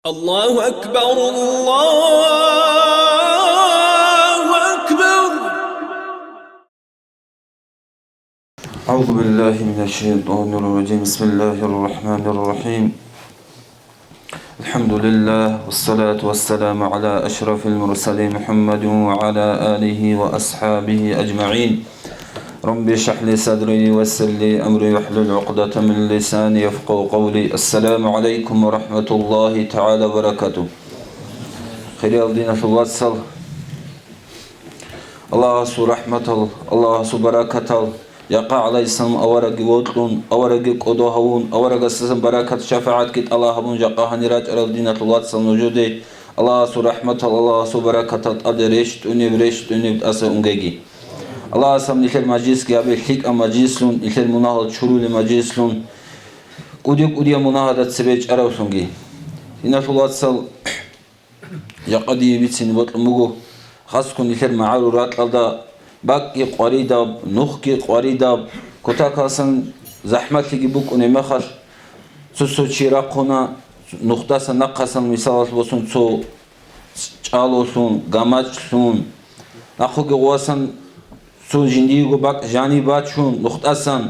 الله أكبر الله أكبر. أعوذ بالله من الشيطان الرجيم. بسم الله الرحمن الرحيم. الحمد لله والصلاة والسلام على أشرف المرسلين محمد وعلى آله وأصحابه أجمعين. رب اشرح لي صدري ويسر لي أمري واحلل عقدة من لساني يفقهوا قولي. السلام عليكم ورحمة الله تعالى وبركاته. خير الدين في الوصل. الله سو رحمة الله سو بركة يقع عليهم أورق وطلون أورق قدوهون أورق سسم بركة شفاعت كت الله بون جقاه نراج الدين في الوصل نوجودي. الله سو رحمة الله سو بركة أدريشت ونبريشت أسا أنجي. الله سام نخير مجلس جابي حق مجلسون نخير مناهض شرول مجلسون قدي مناهضة سبيج أروسونجي. هنا في الوصل يقضي بيتين بطل مجو خاصكم نخير معارورات لدا باقي قريدا نخكي قريدا كتاكاسن زحمة يجيبوك ونمخر سوسو شراقنا نخداسن نقاسن مثال بسون سو چالوسون غاماچسون نخوك غواسن سو جنديغو باق جاني باتشون نخداسن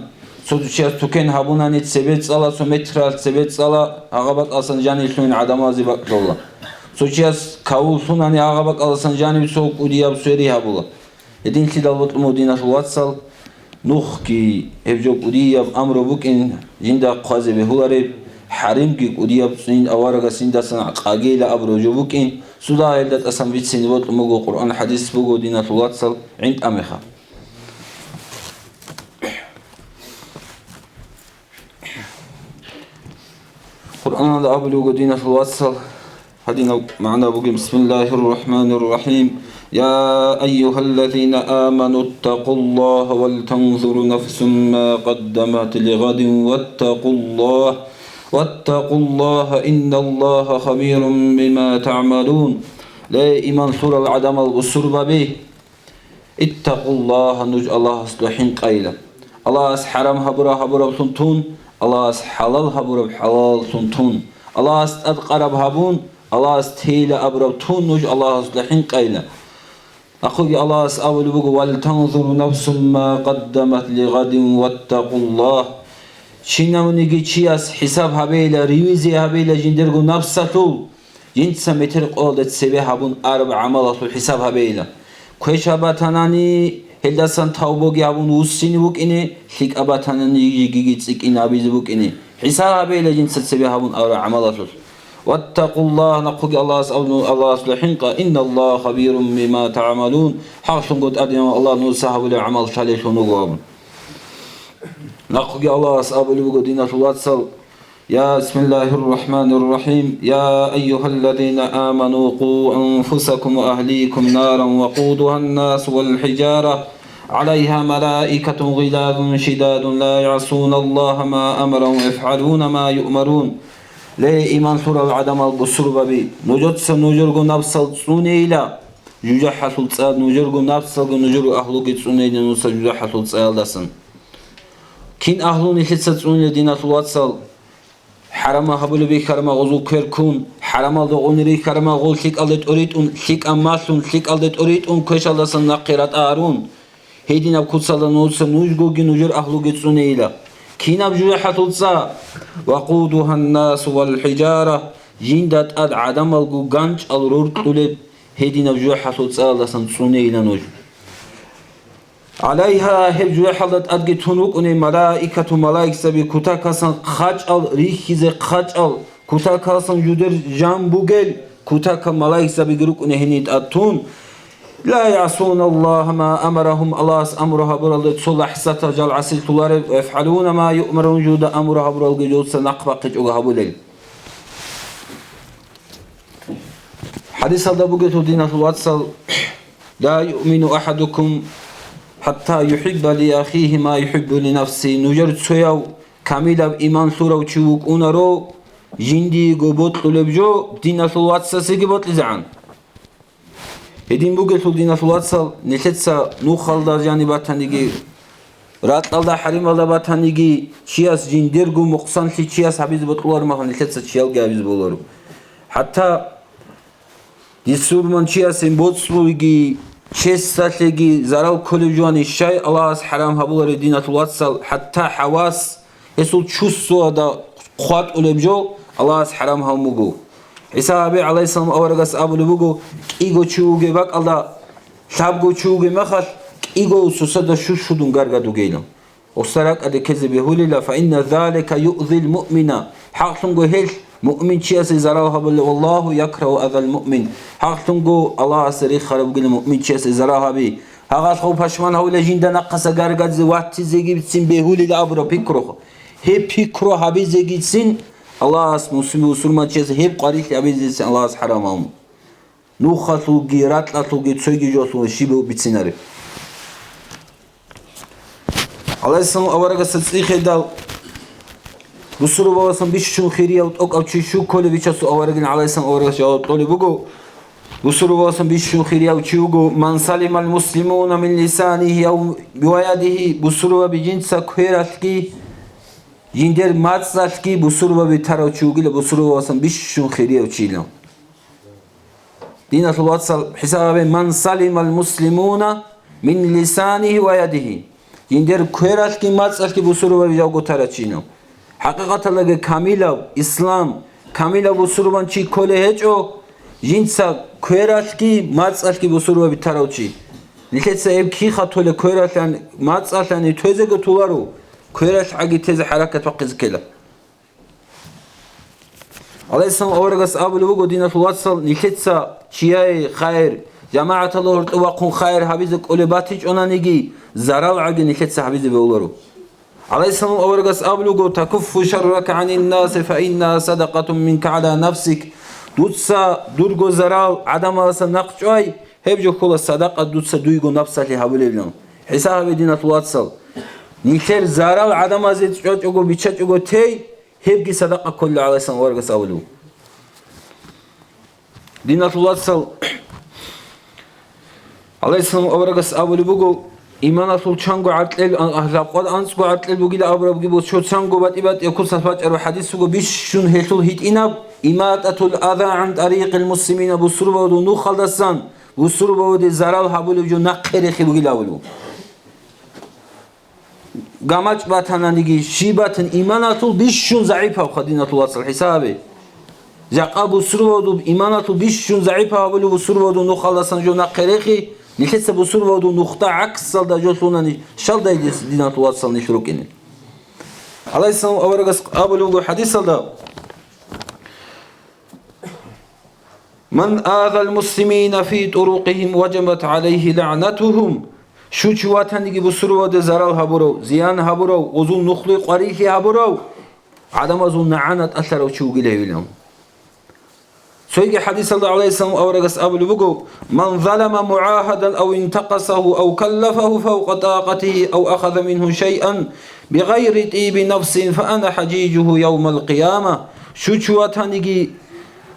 سو چياس توكن هابونانيت سبيت صلا سو مترال سبيت صلا اغابق اسن جاني سوين عدمازي باق دولا سو چياس كاولسوناني اغابق اسن جاني سو قودياب سوري هابولا يدين سيدال بطلمو دينا الواتسال نخكي هفجوك قودياب امرو بوكين جندا قازي بهولاريب حريمكي قودياب سنين اوارغا سندسن قاقيلا ابرو جوبوكين سودا يلدت اسن بيت سين بطلمو قرآن حديث بوغو دينا الواتسال عند امخا قرآن أبلغ دينا في الوصل. هدينا معنا بقي. بسم الله الرحمن الرحيم. يا أيها الذين آمنوا اتقوا الله ولتنظر نفس ما قدمت لغد واتقوا الله إن الله خبير بما تعملون. لا إيمان سورة العدم البصر به اتقوا الله نج الله أصلحين قيلا الله حرام هبرا سنتون الله حلال هبرا حلال سنتون الله أدقرب هبون الله استهيل أبرب تون نج الله أصلحين قيلا أخوي الله أول بقول ولتنظر نفس ما قدمت لغد واتقوا الله شينونيجي تشياس حساب هبيلا ريوزي هبيلا جندرجو نفسه جنس متر قولت سبه هبون أربع عملات الحساب هبيلا كويش هبتاناني هلدسان تاوبوغي هبون وسيني بوكيني حيك أبتاناني يجيجي تسيكين أبيز بوكيني حساب هبيلا جنس سبه هبون أربع عملات واتقوا الله نقول الله أصلحين إن الله خبير بما تعملون حاصل قد أدنى الله نوسها ولا عمل شاليش ونقوم نقول الله أصابه بقدينا الواتسال. يا بسم الله الرحمن الرحيم. يا أيها الذين آمنوا قوا أنفسكم وأهليكم نارا وقودها الناس والحجارة عليها ملائكة غلاظ شداد لا يعصون الله ما أمرهم يفعلون ما يؤمرون. لا إيمان سورة العدم البصر ببي نجتس نجرغ نفسل سنيلا يجحة الصاد نجرغ نفسل نجرغ أهلك سنيلا نسا يجحة الصاد لسن كين أهلون يحسد سنيلا دينة الواتسال حرام هبل بي كرما غزو كركون حرام الدغون ري كرما غول شيك ألدت أريد شيك أماسون شيك ألدت أريد كش الله سن نقيرات آرون هيدينا بكتسال نوتس نجرغ نجر أهلك سنيلا كينا بجوحة الصاد وقودها الناس والحجارة جندت أد عدم الجوجانج الرور طلب هدينا بجوحة الصاد سنسوني إلى نوج عليها هب جوحة أدق تنوك أن ملائكة سبي كتاكاسن خاجل ريخيز خاجل كتاكاسن جدر جنبوجل كتاك ملائكة سبي جروك أن هنيت أتون لا يعصون الله ما أمرهم الله أمرها برال صلح ستجل عسل طلار يفعلون ما يؤمرون جود أمرها برال جود سنقبق جوها بليل. حديث هذا بقيت دينا في الواتسال. لا يؤمن أحدكم حتى يحب لأخيه ما يحب لنفسه. نجرد سويو كاملا إيمان سورة وشوك أنارو جندي قبوت لبجو دينا في الواتسال سيجبوت لزعان. هدين بوجت ودينا في الواتسال نحسها نوخال دا جاني باتانيجي رات الله حريم الله باتانيجي شياس جندرجو مقصان شياس حبيز بطلور ما هن نحسها شيال جابيز بولارو حتى يسورمان شياسين بوتسلوغي شيساتلغي زارال كولجواني شاي الله حرام هبول دينة الواتسال حتى حواس يسول تشوسو دا قوات أولبجو الله حرام هموغو عيسى أبي عليه السلام أورغس أبو لبوغو إيغو تشوغي باك الله شابغو تشوغي مخل إيغو سوسدا شوشودون غارغادو غيلم وسرق أدي كذب يهولي فإن ذلك يؤذي المؤمن حقتنغو هيل مؤمن شياسي زرال هبل والله يكره أذى المؤمن حقتنغو الله سري خرب قل مؤمن شياسي زرال هبي هغاش خو پشمان هولا جندا نقص غارغاد زوات زيغي بتسين بهولي لابرو بيكرو هي بيكرو هبي زيغي سين الله اسمه سمو سرمان شياسي هي قريت هبي زي الله حرامهم نوخاتو غيرات لاتو غيتسوغي جوسو شيبو بتسيناري الله يسلم أورغا ستسيخي دال بسرو بواسم بيشون خيريا وتوك تشيشو كل بيشاسو أورغين عليه السلام أورغا جاوب طولي بوغو بسرو بواسم بيشون خيريا وتشيوغو من سلم المسلمون من لسانه أو بويده بسرو بجنسا كويراتكي جندر ماتساتكي بسرو بتارو تشيوغي بسرو بواسم بيشون خيريا وتشيلو دينة الواتسال حساب من سلم المسلمون من لسانه ويده جندر كويراتكي ماتساتكي بسرو بجاوغو تارچينو حقيقة لغا كاميلا إسلام كاميلا بسروبان چي كولي هجو جنسا كويراتكي ماتساتكي بسروبا بتاروچي نكتسا ايب كي خطولي كويراتلان ماتساتلاني توزيغو تولارو كويرات عاقي تيزي حركة وقز كلا عليه السلام أورغس أبو لبوغو دينة الواتسال نكتسا چياي خير جماعة الله ارتواقون خير حبيزك أولي باتيج أنا نيجي زرال عاقي نكتسا حبيزي بولارو عليه السلام أورغس أبلغو تكف شرك عن الناس فإنها صدقة منك على نفسك دوتسا دورغو زرال عدم أسا نقشوي هبجو كل صدقة دوتسا دويغو نفسك لحبوليبلون حساب دينة الواتسال نيكتر زرال عدم أزيد شوچوغو بيچچوغو تي هبجي صدقة كل عليه السلام أورغس أبلغو دينة الواتسال عليه السلام أورغس أبلغو إيمانات الشانغو عتل أهلقاد أنسكو عتل بقيل أبرب جبوا شو شانغو بات يكون صفات الحديث سو بيشون هيتول هيت إناب إماتة الأذى عن طريق المسلمين بسربة ودو خلصان بسربة ودي زرال حبول بجو نقري خي بقيل أولو قامج باتنا نيجي شيباتن إيمانات بيشون ضعيفة وخدينة الوصل حسابي جاء بسربة ودو إيمانات بيشون ضعيفة حبول بسربة ودو خلصان جو نقري خي نحس بسرعة ودو نقطة عكس صلدا جوسونا شال دا دينات الواتسال نشروكين عليه السلام أورغس أبلغو حديث صلدا من آذى المسلمين في طرقهم وجبت عليه لعنتهم شو چواتن ديگه بسرعة ودو زرال هبرو زيان هبرو وزون نخلي قريخي هبرو عدم ازون نعنت أثر وچوغي لهولهم سويجي حديث الله عليه السلام أورغس أبلغو من ظلم معاهدا أو انتقصه أو كلفه فوق طاقته أو أخذ منه شيئا بغير طيب نفس فأنا حجيجه يوم القيامة شو چواتانيجي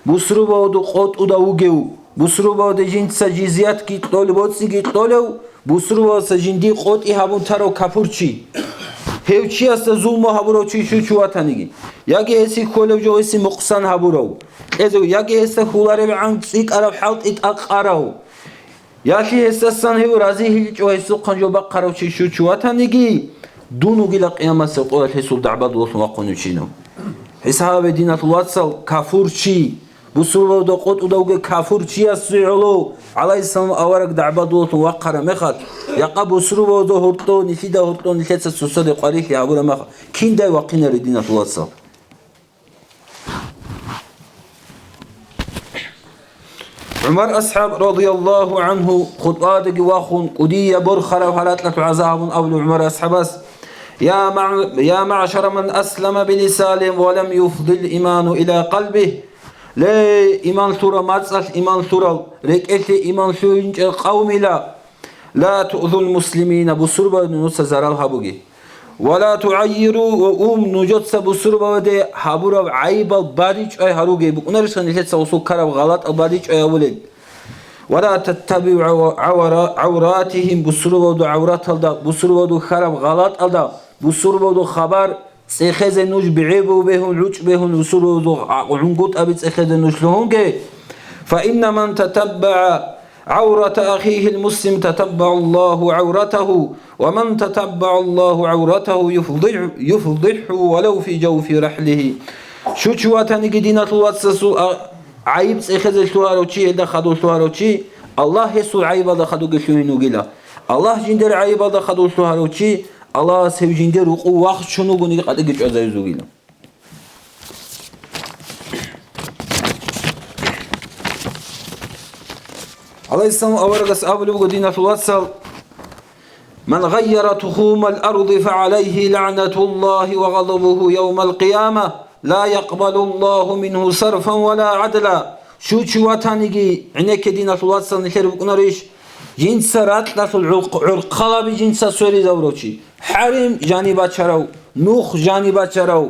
بسربا ودو قوت ودوغيو بسربا ودو جنسا جزيات كي تطول بوتسي كي تطولو بسربا سجندي قوت إحابون تارو كفرچي هيوچي است ظلم هبرو چي شو چواتانيجي ياگي اسي كولو جو اسي مقصان هبرو ازو ياگي اسا خولاري عن سيك عرب حلط اتاقارو ياكي اسا سان هيو رازي هيچ او اسو قنجو بقارو چي شو چواتانيجي دونو گيلا قيامة سقوات حسول دعباد وصن وقونو چينو حساب دينة الواتسال كافور چي بسرو دو قوت ودوغي كافور چي اسيعلو عليه السلام أورق دعباد وصن وقارا مخات يقا بسرو دو هرطو نفيدا هرطو نفيدا سوسد قريح يعبورا مخات كين داي وقين دينة الواتسال عمر أصحاب رضي الله عنه خطواتك واخون قدية برخرة وحالات لك عذاب أول عمر أصحابس يا معشر من أسلم بلسانه ولم يفضل الإيمان إلى قلبه لا إيمان ثورة ماتسال إيمان ثورة ركعت إيمان ثورة قوم لا تؤذوا المسلمين بسربة نص زرال هبوغي ولا تعيروا وأم نجت بسربة ودي حبورا عيب الباريج أي هروجي بقنارسان نجت وصل كرب غلط الباريج أي ولد ولا تتبعوا عوراتهم بسربة ودو عورات الدا بسربة ودو خرب غلط الدا بسربة ودو خبر цехезе нуш би'ибу бехун луч бехун усуру عنقط أبي цехезе нуш лохунге فإن من تتبع عورة أخيه المسلم تتبع الله عورته ومن تتبع الله عورته يفضحه ولو في جوف رحله شو واتني دينة الواتسسو عيب цехезе шлуаровчи эда хаду шлуаровчи الله يسو عيب هذا خدو قشوينو قيلا الله جندر عيب هذا خدو шлуаровчи الله سيف جندر وقو وقت شنو قني قد قش عزيزو قيلا الله يسلم أورقس أبلغ دينة الواتسل من غير تخوم الأرض فعليه لعنة الله وغضبه يوم القيامة لا يقبل الله منه صرفا ولا عدلا شو واتانيجي عنك دينة الواتسل نشرب كناريش جنس راتلة العرقلة بجنس سوري زوروشي حرم جانبات شراو نوخ جانبات شراو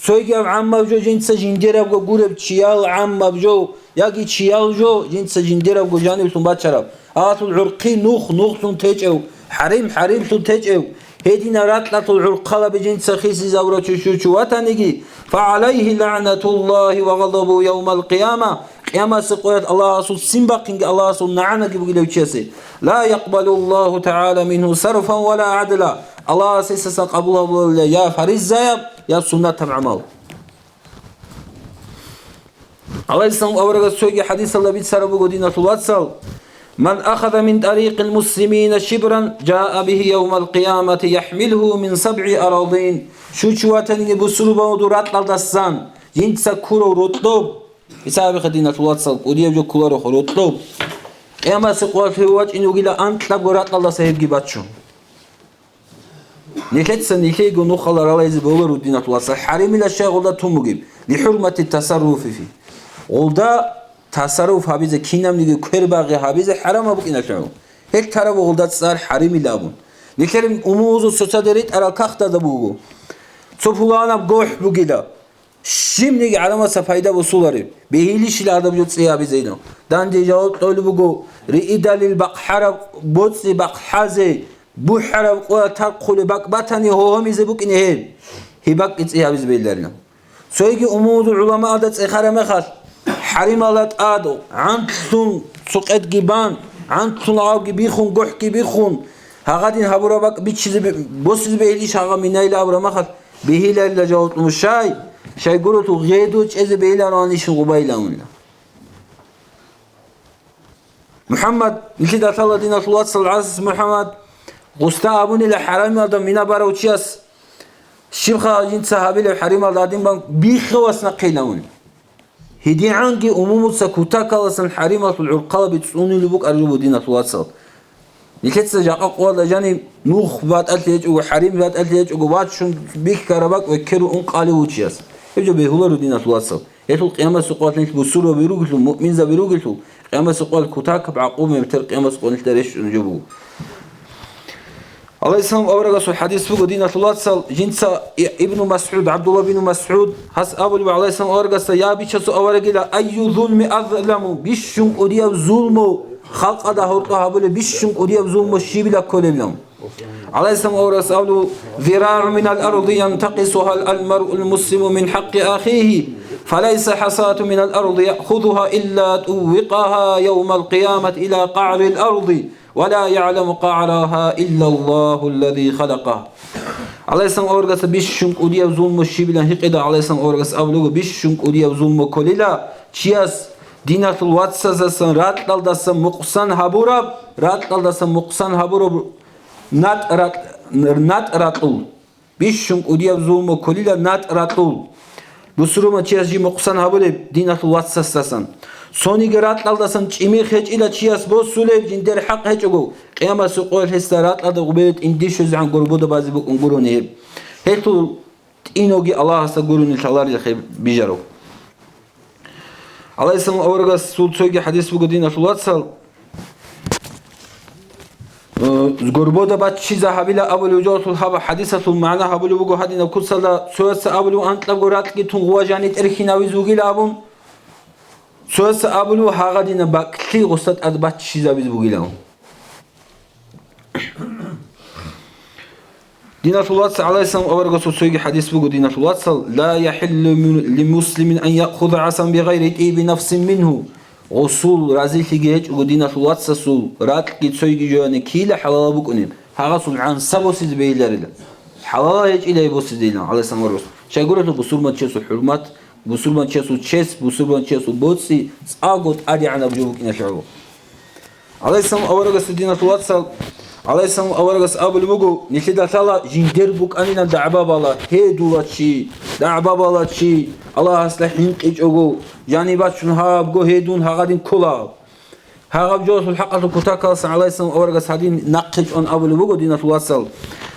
سويجي عم بجو جنس جنديرة وقورب تشيال عم بجو ياكي تشيال جو جنس جنديرة وجانب سنبات شراو آتو العرقي نوخ سنتجو حرم سنتجو هدينا راتلة العرقلة بجنس خيسي زوروشي شو واتانيجي فعليه لعنة الله وغضبه يوم القيامة قيامة سقويت الله سو سنبقين الله سو نعنا قبل وشيسي لا يقبل الله تعالى منه صرفا ولا عدلا الله سيسا قبله يا فريز زيب يا سنة عمل الله يسلم أورغ السوق حديث الله بيت سربو دينة الواتسل من أخذ من طريق المسلمين شبرا جاء به يوم القيامة يحمله من 7 أراضين شواتني بسربا ودرات لدسان ينسى كورو رطوب بسبب دينة الواتسل وديب جو كورو رطوب قيامة سقوات في وجه إنه قيل أنت لبرات الله سيب جباتشو نكتسن نكيجو نخل رلايز بولر ودينة الواتسل حريم إلى الشيء غلدا تمجيب لحرمة التصرف فيه غلدا تصرف هابيز كينام نيجي كرباغي هابيز حرام أبوكينا شعو هيك ترى غلدا تصار حريم إلى أبون نكرم أموزو سوتادريت على كختا دبوغو صفولانا بقوح بقيلا Şimdi aramasa fayda usulları. Behili şilada bujut siyabi zeyno. Dan dijao tolbugo riidalil baqhara botsi baqhaze bu harab qola tarqul baqbatani hohamize bukine he. Hibak siyabi bellerine. Soygi umudu ulama adat xarama khas. Harimalat ado antun suqet giban antun av gibi khun goh gibi khun. Hagadin habura bak bir çizi bosiz behili şaga minayla abrama khas. Behila jawtmuş shay شاي قولوا غيدو تجز بيلا راني شو قبيلا ولا محمد لكذا الله دين الله صلى الله عليه وسلم محمد غستابوني لحرام هذا منا باروتشياس شيخا جنت صحابي لحرام هذا دين بان بيخواس نقيلون هدي عنك أموم سكوتا كالسن حرام العرقلة بتسوني لبوك أرجو دين الله صلى لكذا جاء قوال جاني نوخ بات أتليج وحرام بات أتليج وقوات شون بيك كربك وكرو أنقالي وتشياس يبجو بيهولر دين الواتساب يتو قيامة سقوات نش بسورة بيروجلو مؤمن ذا بيروجلو قيامة سقوات كتاك بعقوبة متر قيامة سقوات نش تريش نجبو الله يسلم أورجا سو حديث فوق دين الواتساب جنسا ابن مسعود عبد الله بن مسعود حس أبو الله يسلم أورجا يا بيش سو أورجا أي ظلم أظلم بيشون أوديا ظلمو خلق هذا هرطها بقول بيشون أوديا ظلمو شيبلا كلهم عليه السلام ورسوله ذراع من الأرض ينتقصها المرء المسلم من حق أخيه فليس حصاة من الأرض يأخذها إلا توقها يوم القيامة إلى قعر الأرض ولا يعلم قعرها إلا الله الذي خلقه عليه السلام ورسوله بيشون أوديا ظلم الشيبلا هكذا عليه السلام ورسوله أبلغ بيشون أوديا ظلم كللا شياس دينة الواتساسن راتل دسن مقصن هبورب راتل دسن مقصن هبورب نات راتل بيشون أوديا زومو كليلا نات راتل بسروما تشياس جي مقصن هبولب دينة الواتساسن سوني راتل دسن چيمي خيج إلى تشياس بو سولب جندر حق هجو قيامة سقول هسترات لدى غبيت انديشوز عن قربودة بازي بك انقروني هيتو إنوغي الله هستا قروني الشغلار يخيب بيجارو الله يسلم أورغا سود سوغي حديث بك دينة الواتسال قربوده بعد شيء هابيلا أول وجوه الحب حديثة المعنى هابلو بقو هادينا كسلا سوس أولو أنت لقرات كي تنغوا جانيت إرخينا ويزوجي لابون سوس أولو هاغدينا بكلي غصت أدبات شيء زابيز بقولهم Dinatullah aleyhisselam avarga söylediği hadis bu Dinatullah la yahillu li muslimin en ya'khudha asan bi gayri tibi nafsin minhu. Usul razilhi geç u Dinatullah sul rat git söylediği jone kile halal bu kunim. Haga sul an sabo siz beylerle. Halal hiç ile bu siz değil aleyhisselam avarga. Şaguratu bu surman çesu hurmat, bu surman çesu çes, bu surman çesu botsi agot adi ana bujubuk ina şubu. Aleyhisselam avarga Dinatullah Aleyhisselam avargas abul mugu nikida tala jinder buk anina da'babala hedulachi da'babalachi Allah aslahin qijogo yani bachun habgo hedun hagadin kula hagab josul haqqatu kutakals aleyhisselam avargas hadin naqij on abul mugu Dinatullah sal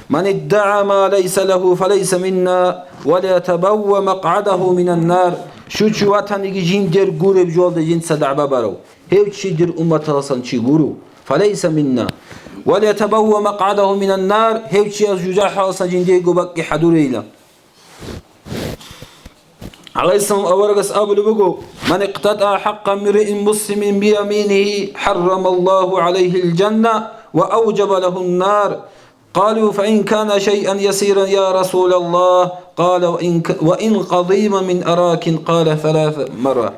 man idda'a ma laysa lahu falaysa minna wa la yatabawwa maq'adahu minan nar şu vatanigi jinder gureb jolda jinsa da'babaro hevchidir ummat alsan chi guru falaysa minna وَلْيَتَبَوَّ مَقْعَدَهُ مِنَ النَّارِ hevçi az yüce halsa cindiye gubakki hadureyla. Aleyhisselam avargas abulu bugu men iqtata haqqa mir'in muslimin bi yaminihi harramallahu aleyhi'l cenne ve awcaba lehu'n nar. قالوا فإن كان شيئا يسيرا يا رسول الله قال وإن قضيما من أراك قال ثلاث مرة.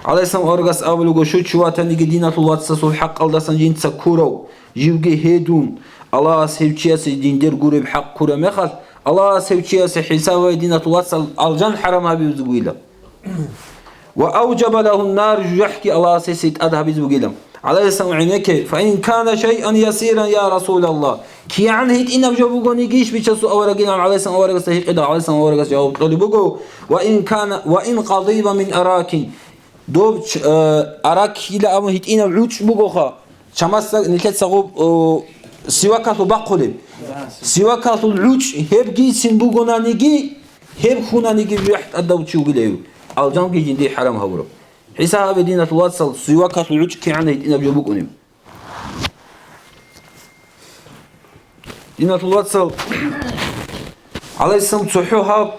Aleyhisselam avargas abulu bugu şu çuvatanigi Dinatullah sul haqq aldasan cinsa kurov jivge hedun Allah sevçiyası dindir gureb hak kurame khas Allah sevçiyası hisaba Dinatullah alcan haram habiz buyla ve awjaba lehu'n nar yahki Allah sesit adhabiz buyla Aleyhisselam ineke fa in kana shay'an yasiran ya Resulallah ki yani hit ina jawabu goni gish biçasu avaragin Aleyhisselam avargas hiqida Aleyhisselam avargas cevap talibugo ve in qadiba min arakin dob arak ile ama hit ina uç bugoha Çamazsa niket sağıp sivakatu bakkulib. Sivakatu uç hep gitsin bu gonanigi hep hunanigi riht adavçu gileyu. Alcan gicindi haram havuru. Hisab Dinatullah sal sivakatu uç ki yani ina bujubuk unim. Dinatullah sal Aleyhisselam suhuha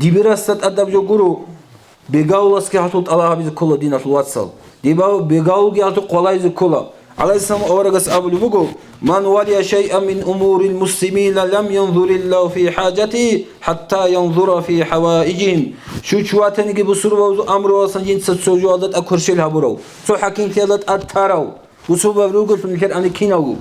dibirasat adavcu guru begaulas ki hatut Allah bizi kolla Dinatullah sal. Begaul ki hatut kolayızı kolla. Aleyhisselam avargas abulu bugu man waliya şey'en min umuril muslimin lem yanzurillahu fi hacati hatta yanzura fi havaicihim şu çuvatani ki bu survazu amru olsan cinsa çocuğu adat akurşil haburov so hakim tiyadat attarav bu survazu gulsun ker anikinavu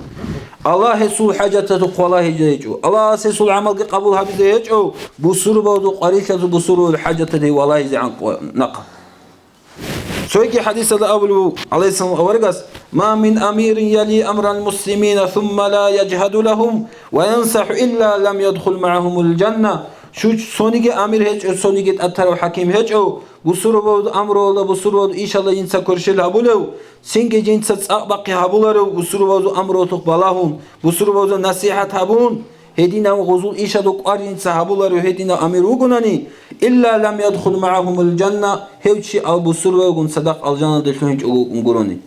Allah sul hacatatu qalahi jeju Allah sul amal ki qabul habizeju bu survazu qarishatu bu survazu hacatatu wallahi zan naqa Söylediği hadiste de abulu Aleyhisselam avargas ma min amirin yali amran muslimina thumma la yechhadu lahum ve yansahu illa lam yedhul ma'ahumul cennet. Şu sonigi amir hiç sonigi atar hakim hiç o bu suru amrola bu suru inşallah insa kurşil habulu singe cinsa baqi habulu bu suru amro tuqbalahum bu suru nasihat habun hedina guzul inşallah qarin sahabuları hedina amiru gunani illa lam yedhul ma'ahumul cennet hevçi abu suru gun sadaq al cennete hiç unguroni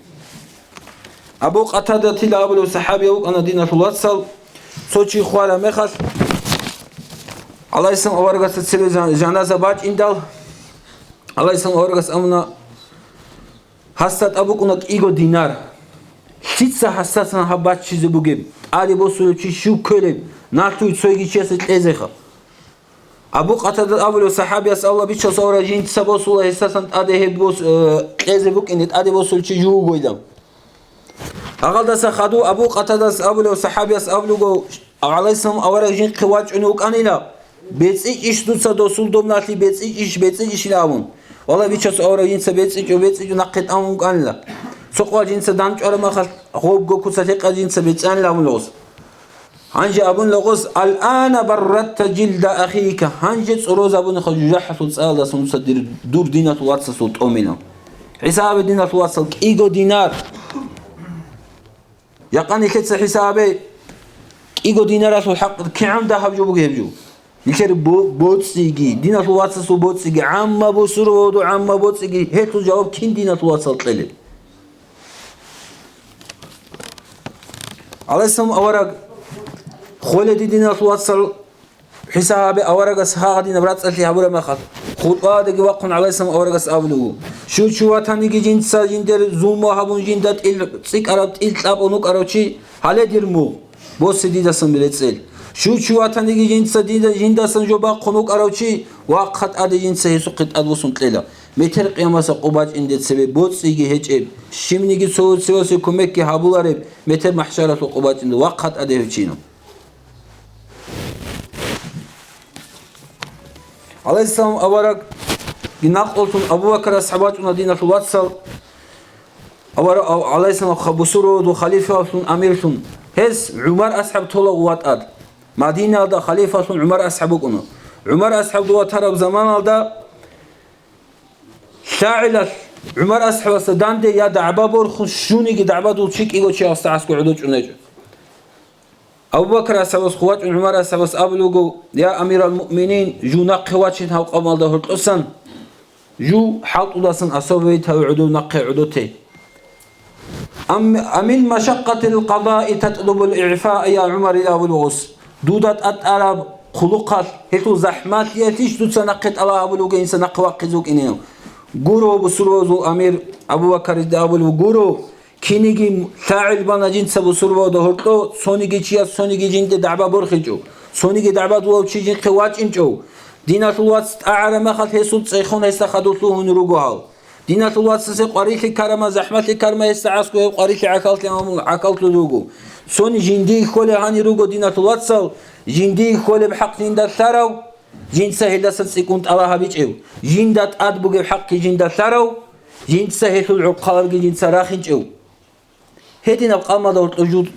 Abu Qatada til abulu sahabi yok ana Dinatullah sal soçi khwala mekhas Aleyhisselam avargas tsile janaza baç indal Aleyhisselam avargas amna hastat abu kunak igo dinar hitsa hassasana habat çizi bu gibi ali bosul çi şu köle natu soygi çeset ezekha Abu Qatada abulu sahabi Allah biço sonra jint sabosul hasasan ade bos ezebuk init ade bosul çi ju goydam Ağaldasa khadu Abu Qatada abulu sahabi abulu Aleyhisselam avargas jint kıvaç unuk anila Betsic iş tutsa dosul domnatli betsic iş lavun. Valla biços avra jinsa betsic naqit amun kanla. Soqwa jinsa danç arama khal xob go kusateqa jinsa betsan lavun los. Hanji abun logos al'ana barratta jilda akhika. Hanji tsoroz abun khajujahatu tsala sunsadir dur dinatu watsa sut omina. Hisab dinatu watsa igo dinar. Yaqani ketsa hisabe igo dinar asul haq ki'am da habju bu gebju. Nikeri botsigi Dinatullah su botsigi amma bu surudu amma botsigi hetu cevap kin Dinatullah sallallahu Aleyhisselam avarak kholedi Dinatullah sallallahu hisabe avaraga sahadina bratsalti habura makhat khutbadagi waqun Aleyhisselam avaraga ablu şu vatanigi jinsa jinder zuma habun jindat il sik arab il tab onuk arochi haledir mu bosidi dasın biletsel Шу чуатаниги жинца жиндасан жоба қонук аравчи вақт ади жинца хесу қит адвусун тлела. Метер қиямаса қубач индет себе боциги хечеб. Шимниги соуси көмекки хабулареб метер махшарату қубач индет вақт ади хечино. Алейхиссалам аварак гинақ олтун Абу Бакр асхабатуна динатул ватсал авара алейхиссалам хабусуроду халифатун амиртун hez Umar ashab tola uvat ad. Madina'da halifatun Umar ashabı konu. Umar ashab duva taraf zaman alda şa'ilat Umar ashabı dande ya da'ba borkhun şuni ki da'ba dul çik igo çi hasta asku udu çunec. Abu Bakr ashabı khuvat Umar ashabı ablugo ya amiral mu'minin ju naqi wachin haw qamalda hurtusan ju halt ulasın asavi tawudu naqi udute. أمن مشقة القضاء تطلب الإعفاء يا عمر إلى بلوغس دودت أتعرب خلقات هتو زحمات يتيش دود سنقت الله أبلوغ إنسان نقوى إنينو قرو بسروزو أمير أبو بكر أبلوغ قرو كينيجي فاعل بنا جنس بسرو دهرتو سونيجي چيا سونيجي جنت دعبا برخجو سونيجي دعبا دو چي جن قواج انجو دينات الواتس أعلم خلت هسود سيخون هستا خدوتلو هنروغو دينات الواتس قريتي كرما زحمتي كرما يستعسكو قريتي عقلت لوغو سوني جندي خولي هاني روغو دينات الواتس جندي خولي بحق جندات ثارو جند سهل سكونت الله بيجيو جندات ادبو بحق جندات ثارو جند سهل العقال جند سراخنجو هدينا قام دورت وجود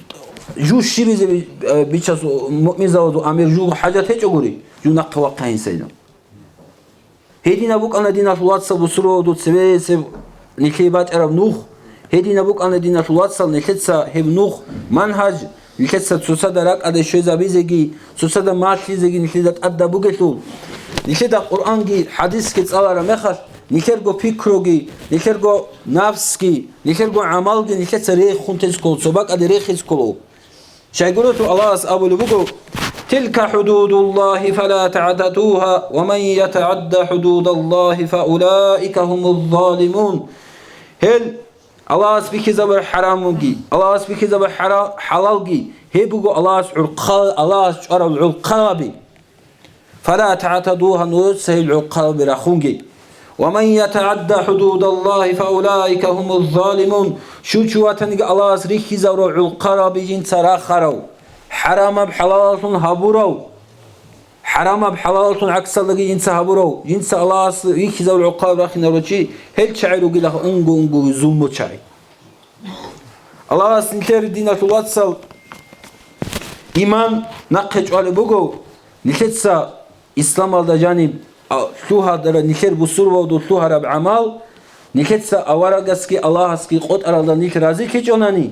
جو شيبي بيچاس مؤمن زودو امير جو حاجات هيجوري جو نقوا قاين سينو هدينا بوك أنا دينا الواتساب وسرو دو تسوي نكيبات عرب نوخ هدينا بوك أنا دينا الواتساب نكتسا هب نوخ منهج نكتسا تسوسا دراك أدا شوزا بيزيجي تسوسا دا ماتليزيجي نكتسا أدا بوكتو نكتسا قرآن جي حديث كتس الله رمخش نكتسا فكروجي نكتسا نفسكي نكتسا عملجي نكتسا ريخ خنتس كول سباك أدا ريخ كولو شايقولتو الله أبو لبوكو تلك حدود الله فلا تعتدوها ومن يتعدى حدود الله فأولئك هم الظالمون هل الله سبحانه زبر حرامجي الله سبحانه زبر حلالجي هبوا الله عرقال الله شرب العقابي فلا تعتدوها نوسه العقاب رخونجي ومن يتعدى حدود الله فأولئك هم الظالمون شو واتنج الله سريخ زبر العقابي جن سراخرو حرام بحلالتون هبورو حرام بحلالتون عكس الله جنس هبورو جنس الله يخزو العقاب رخنا روشي هل شعروا قلق انقو زومو شعي الله سنتر دينة الواتسال إيمان نقج على بوغو نكتسا إسلام على جانب شوها در نكر بسور ودو شوها رب عمال نكتسا أورغسكي الله اسكي قد أرالدا نك رازي كجوناني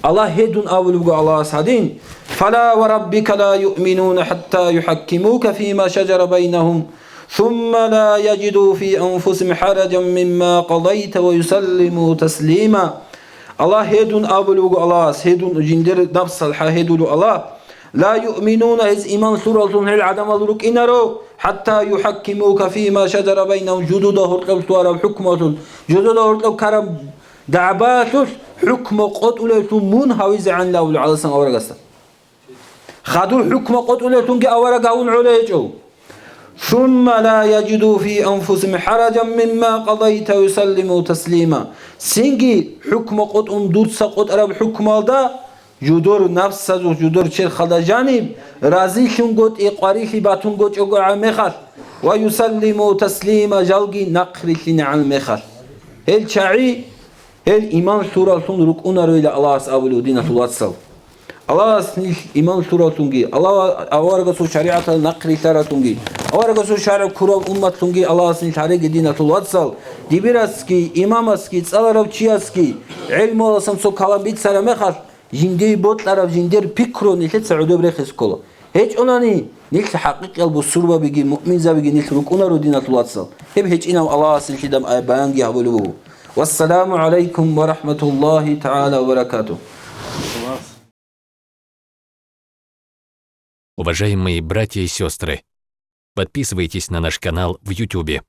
الله هدون أولوغ الله سادين فلا وربك لا يؤمنون حتى يحكموك فيما شجر بينهم ثم لا يجدوا في أنفسهم حرجا مما قضيت ويسلموا تسليما الله هدون أولوغ الله هدون جندر نفس الحهدون الله لا يؤمنون إذ إيمان سورة هل عدم ذلك إنرو حتى يحكموك فيما شجر بينهم جدوده القلب حكمة جدوده القلب كرم دعباتش حكم قتلتون منهوز عن لا على سن أورجسا خدوا حكم قتلتون كأورجاون عليجو ثم لا يجدوا في أنفسهم حرجا مما قضيت ويسلموا تسليما سنجي حكم قتل دود سقط أرب حكم هذا جدور نفس جدور شر خدا جانب رازي شون قط إقاريخي باتون قط يقع مخال ويسلموا تسليما جلجي نقريخين عن مخال هل شعي هل إيمان سورة رك أنارو إلى الله سأولو دينة الواتسال الله سنيش إيمان سورة تونجي الله أورغ سو شريعة نقري سارة تونجي أورغ سو شريعة كرة أمة تونجي الله سنيش عليك دينة الواتسال ديبراسكي إماماسكي تصالرو تشياسكي علم الله سمسو كلام بيت سارة مخال جندي بوت لارب جندير بيكرو نيشت سعودو بريخس كولا هيج أناني نيش حقيقة قلب السربة بيجي مؤمن زبيجي نيش رك أنارو دينة الواتسال هيج إنام الله سنيش دم بيانجي هبولو والسلام عليكم ورحمة الله تعالى وبركاته. Уважаемые братья и сестры, подписывайтесь на наш канал в YouTube.